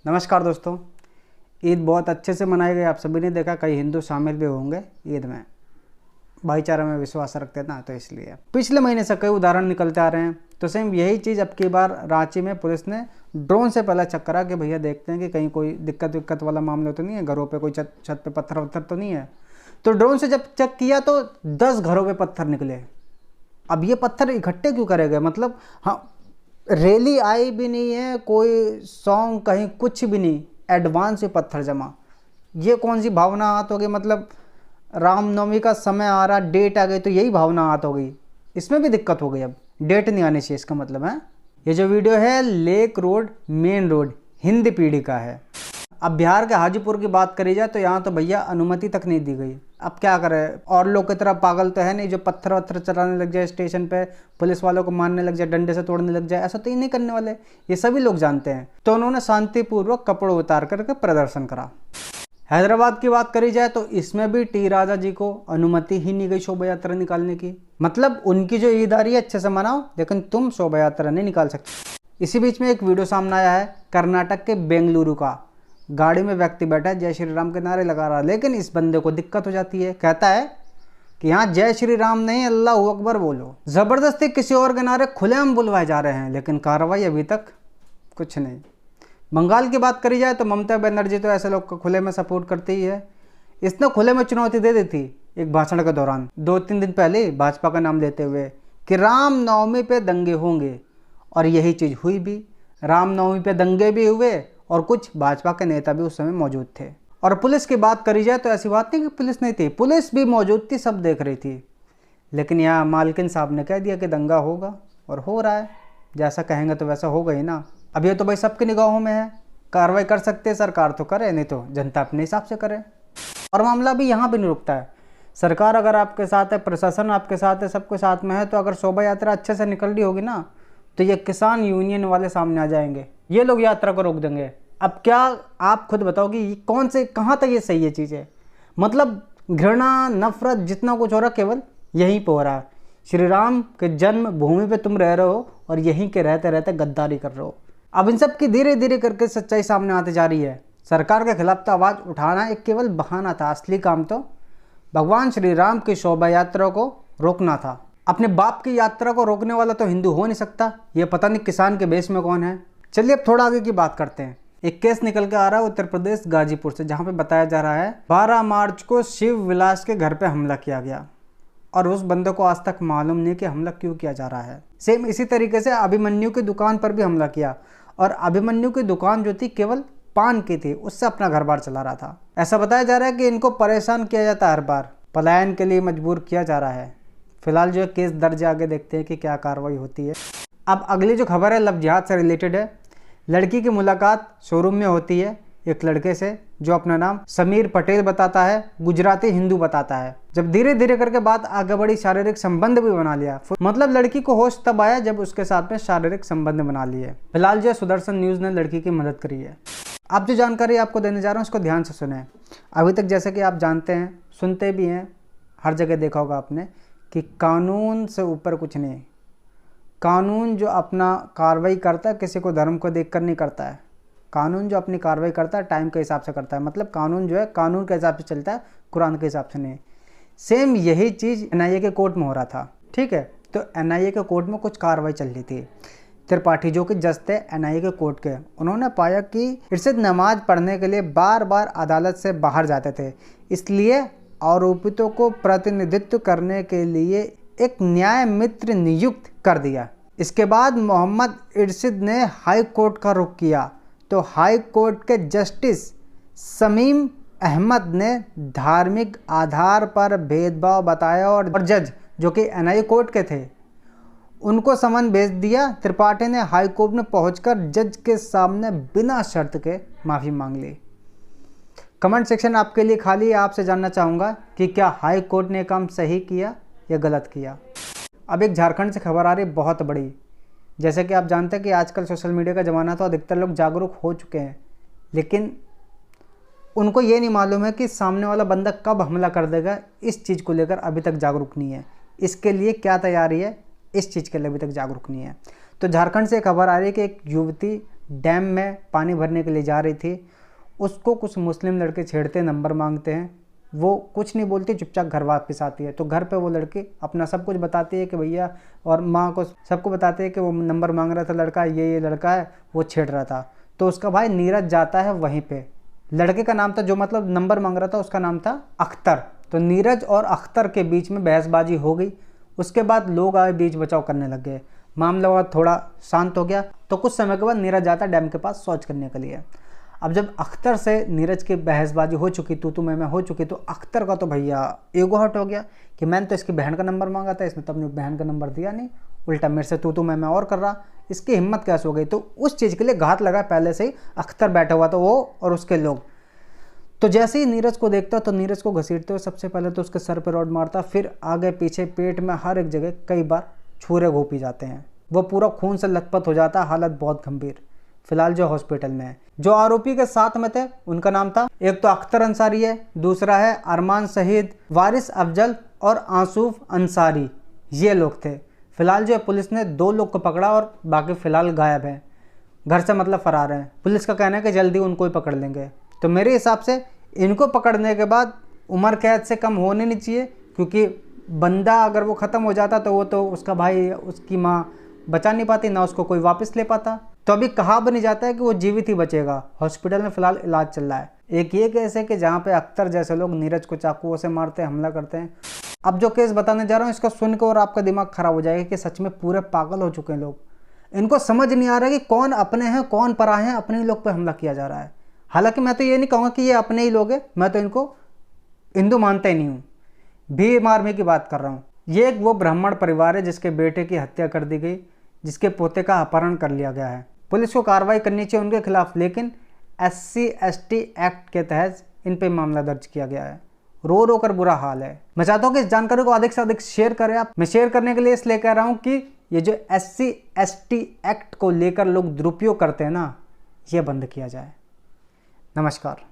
नमस्कार दोस्तों। ईद बहुत अच्छे से मनाई गई। आप सभी ने देखा, कई हिंदू शामिल भी होंगे ईद में। भाईचारा में विश्वास रखते हैं ना, तो इसलिए पिछले महीने से कई उदाहरण निकलते आ रहे हैं। तो सेम यही चीज़ अब की बार रांची में पुलिस ने ड्रोन से पहले चेक करा कि भैया देखते हैं कि कहीं कोई दिक्कत वाला मामला तो नहीं है, घरों पे कोई छत पे पत्थर वत्थर तो नहीं है। तो ड्रोन से जब चेक किया तो 10 घरों पे पत्थर निकले। अब ये पत्थर इकट्ठे क्यों करे गए? मतलब हाँ, रैली आई भी नहीं है, कोई सॉन्ग कहीं कुछ भी नहीं, एडवांस में पत्थर जमा। ये कौन सी भावना आत हो गई? मतलब रामनवमी का समय आ रहा, डेट आ गई, तो यही भावना आत हो गई। इसमें भी दिक्कत हो गई। अब डेट नहीं आनी चाहिए, इसका मतलब है। ये जो वीडियो है lake road main road Hind पीढ़ी का है। अब बिहार के हाजीपुर की बात करी जाए तो यहाँ तो भैया अनुमति तक नहीं दी गई। अब क्या करें, और लोग की तरह पागल तो है नहीं जो पत्थर वत्थर चलाने लग जाए, स्टेशन पे पुलिस वालों को मारने लग जाए, डंडे से तोड़ने लग जाए। ऐसा तो ही नहीं करने वाले, ये सभी लोग जानते हैं। तो उन्होंने शांतिपूर्वक कपड़े उतार करके प्रदर्शन करा। हैदराबाद की बात करी जाए तो इसमें भी टी राजा जी को अनुमति ही नहीं गई शोभा यात्रा निकालने की। मतलब उनकी जो ईद आ रही है अच्छे से मनाओ, लेकिन तुम शोभा यात्रा नहीं निकाल सकते। इसी बीच में एक वीडियो सामने आया है कर्नाटक के बेंगलुरु का। गाड़ी में व्यक्ति बैठा है, जय श्री राम के नारे लगा रहा है, लेकिन इस बंदे को दिक्कत हो जाती है। कहता है कि यहाँ जय श्री राम नहीं, अल्लाह अकबर बोलो। जबरदस्ती किसी और के नारे खुलेआम बुलवाए जा रहे हैं, लेकिन कार्रवाई अभी तक कुछ नहीं। बंगाल की बात करी जाए तो ममता बनर्जी तो ऐसे लोग को खुले में सपोर्ट करती ही है। इसने खुले में चुनौती दे दी थी एक भाषण के दौरान 2-3 दिन पहले भाजपा का नाम लेते हुए कि रामनवमी पे दंगे होंगे, और यही चीज़ हुई भी। रामनवमी पे दंगे भी हुए और कुछ भाजपा के नेता भी उस समय मौजूद थे। और पुलिस की बात करी जाए तो ऐसी बात नहीं कि पुलिस नहीं थी, पुलिस भी मौजूद थी, सब देख रही थी। लेकिन यहाँ मालकिन साहब ने कह दिया कि दंगा होगा, और हो रहा है। जैसा कहेंगे तो वैसा होगा ही ना। अब ये तो भाई सबकी निगाहों में है, कार्रवाई कर सकते हैं सरकार तो करे, नहीं तो जनता अपने हिसाब से करे। और मामला भी यहाँ भी नहीं रुकता है। सरकार अगर आपके साथ है, प्रशासन आपके साथ है, सबके साथ में है, तो अगर शोभा यात्रा अच्छे से निकल रही होगी ना, तो ये किसान यूनियन वाले सामने आ जाएंगे, ये लोग यात्रा को रोक देंगे। अब क्या आप खुद बताओ कि ये कौन से कहाँ तक ये सही है चीज़ है? मतलब घृणा नफरत जितना कुछ हो रहा केवल यहीं पे हो रहा है। श्री राम के जन्म भूमि पे तुम रह रहे हो और यहीं के रहते रहते गद्दारी कर रहे हो। अब इन सब की धीरे धीरे करके सच्चाई सामने आती जा रही है। सरकार के खिलाफ तो आवाज़ उठाना एक केवल बहाना था, असली काम तो भगवान श्री राम की शोभा यात्रा को रोकना था। अपने बाप की यात्रा को रोकने वाला तो हिंदू हो नहीं सकता। ये पता नहीं किसान के बेस में कौन है। चलिए अब थोड़ा आगे की बात करते हैं। एक केस निकल के आ रहा है उत्तर प्रदेश गाजीपुर से, जहाँ पे बताया जा रहा है 12 मार्च को शिव विलास के घर पे हमला किया गया, और उस बंदे को आज तक मालूम नहीं कि हमला क्यों किया जा रहा है। सेम इसी तरीके से अभिमन्यु की दुकान पर भी हमला किया, और अभिमन्यु की दुकान जो थी केवल पान की थी, उससे अपना घर बार चला रहा था। ऐसा बताया जा रहा है कि इनको परेशान किया जाता है, हर बार पलायन के लिए मजबूर किया जा रहा है। फिलहाल जो केस दर्ज है, आगे देखते हैं कि क्या कार्रवाई होती है। अब अगली जो खबर है लव जिहाद से रिलेटेड है। लड़की की मुलाकात शोरूम में होती है एक लड़के से जो अपना नाम समीर पटेल बताता है, गुजराती हिंदू बताता है। जब धीरे धीरे करके बात आगे बढ़ी, शारीरिक संबंध भी बना लिया। मतलब लड़की को होश तब आया जब उसके साथ में शारीरिक संबंध बना लिए। फिलहाल जो सुदर्शन न्यूज़ ने लड़की की मदद करी है। आप जो जानकारी आपको देने जा रहा हूँ उसको ध्यान से सुने। अभी तक जैसे कि आप जानते हैं, सुनते भी हैं, हर जगह देखा होगा आपने कि कानून से ऊपर कुछ नहीं। कानून जो अपना कार्रवाई करता है किसी को धर्म को देखकर नहीं करता है। कानून जो अपनी कार्रवाई करता है टाइम के हिसाब से करता है। मतलब कानून जो है कानून के हिसाब से चलता है, कुरान के हिसाब से नहीं। सेम यही चीज़ एनआईए के कोर्ट में हो रहा था। ठीक है, तो एनआईए के कोर्ट में कुछ कार्रवाई चल रही थी। त्रिपाठी जो कि जज थे एनआईए के कोर्ट के, उन्होंने पाया कि इरशाद नमाज पढ़ने के लिए बार बार अदालत से बाहर जाते थे, इसलिए आरोपितों को प्रतिनिधित्व करने के लिए एक न्याय मित्र नियुक्त कर दिया। इसके बाद मोहम्मद इरशाद ने हाई कोर्ट का रुख किया, तो हाई कोर्ट के जस्टिस शमीम अहमद ने धार्मिक आधार पर भेदभाव बताया, और जज जो कि एनआईए कोर्ट के थे उनको समन भेज दिया। त्रिपाठी ने हाई कोर्ट में पहुंचकर जज के सामने बिना शर्त के माफ़ी मांग ली। कमेंट सेक्शन आपके लिए खाली है। आपसे जानना चाहूँगा कि क्या हाई कोर्ट ने काम सही किया या गलत किया। अब एक झारखंड से खबर आ रही बहुत बड़ी। जैसे कि आप जानते हैं कि आजकल सोशल मीडिया का ज़माना, तो अधिकतर लोग जागरूक हो चुके हैं, लेकिन उनको ये नहीं मालूम है कि सामने वाला बंदा कब हमला कर देगा। इस चीज़ को लेकर अभी तक जागरूक नहीं है। इसके लिए क्या तैयारी है, इस चीज़ के लिए अभी तक जागरूक नहीं है। तो झारखंड से खबर आ रही है कि एक युवती डैम में पानी भरने के लिए जा रही थी, उसको कुछ मुस्लिम लड़के छेड़ते, नंबर मांगते हैं। वो कुछ नहीं बोलती, चुपचाप घर वापस आती है। तो घर पे वो लड़की अपना सब कुछ बताती है कि भैया, और माँ को सबको बताते हैं कि वो नंबर मांग रहा था लड़का, ये लड़का है, वो छेड़ रहा था। तो उसका भाई नीरज जाता है वहीं पे। लड़के का नाम था, जो मतलब नंबर मांग रहा था, उसका नाम था अख्तर। तो नीरज और अख्तर के बीच में बहसबाजी हो गई। उसके बाद लोग आए, बीच बचाव करने लग गए। मामला थोड़ा शांत हो गया। तो कुछ समय के बाद नीरज जाता डैम के पास शौच करने के लिए। अब जब अख्तर से नीरज की बहसबाजी हो चुकी, तू मैं हो चुकी, तो अख्तर का तो भैया ईगो हर्ट हो गया कि मैंने तो इसकी बहन का नंबर मांगा था, इसने तो अपनी बहन का नंबर दिया नहीं, उल्टा मेरे से तू मैं और कर रहा। इसकी हिम्मत कैसे हो गई? तो उस चीज़ के लिए घात लगा पहले से ही अख्तर बैठा हुआ था, वो और उसके लोग। तो जैसे ही नीरज को देखता तो नीरज को घसीटते हुए सबसे पहले तो उसके सर पर रॉड मारता, फिर आगे पीछे पेट में हर एक जगह कई बार छुरे घोंपी जाते हैं। वो पूरा खून से लथपथ हो जाता है, हालत बहुत गंभीर। फिलहाल जो हॉस्पिटल में है। जो आरोपी के साथ में थे उनका नाम था, एक तो अख्तर अंसारी है, दूसरा है अरमान शहीद, वारिस अफजल और आसूफ अंसारी, ये लोग थे। फिलहाल जो है पुलिस ने 2 लोग को पकड़ा और बाकी फिलहाल गायब हैं, घर से मतलब फरार हैं। पुलिस का कहना है कि जल्दी उनको ही पकड़ लेंगे। तो मेरे हिसाब से इनको पकड़ने के बाद उम्र कैद से कम होने नहीं चाहिए, क्योंकि बंदा अगर वो ख़त्म हो जाता तो वो तो उसका भाई, उसकी माँ बचा नहीं पाती, ना उसको कोई वापस ले पाता। तो अभी कहा भी नहीं जाता है कि वो जीवित ही बचेगा। हॉस्पिटल में फिलहाल इलाज चल रहा है। एक ये केस है कि जहाँ पे अख्तर जैसे लोग नीरज को चाकुओं से मारते हैं, हमला करते हैं। अब जो केस बताने जा रहा हूँ, इसको सुनकर और आपका दिमाग खराब हो जाएगा कि सच में पूरे पागल हो चुके हैं लोग। इनको समझ नहीं आ रहा कि कौन अपने हैं कौन पराए हैं, अपने ही लोग पे हमला किया जा रहा है। हालांकि मैं तो ये नहीं कहूँगा कि ये अपने ही लोग हैं, मैं तो इनको हिंदू मानता ही नहीं हूँ। भीम आर्मी की बात कर रहा हूँ। ये एक वो ब्राह्मण परिवार है जिसके बेटे की हत्या कर दी गई, जिसके पोते का अपहरण कर लिया गया है। पुलिस को कार्रवाई करनी चाहिए उनके खिलाफ, लेकिन SC/ST एक्ट के तहत इन पे मामला दर्ज किया गया है। रो रो कर बुरा हाल है। मैं चाहता हूँ कि इस जानकारी को अधिक से अधिक शेयर करें आप। मैं शेयर करने के लिए इसलिए कह रहा हूँ कि ये जो SC/ST एक्ट को लेकर लोग दुरुपयोग करते हैं ना, ये बंद किया जाए। नमस्कार।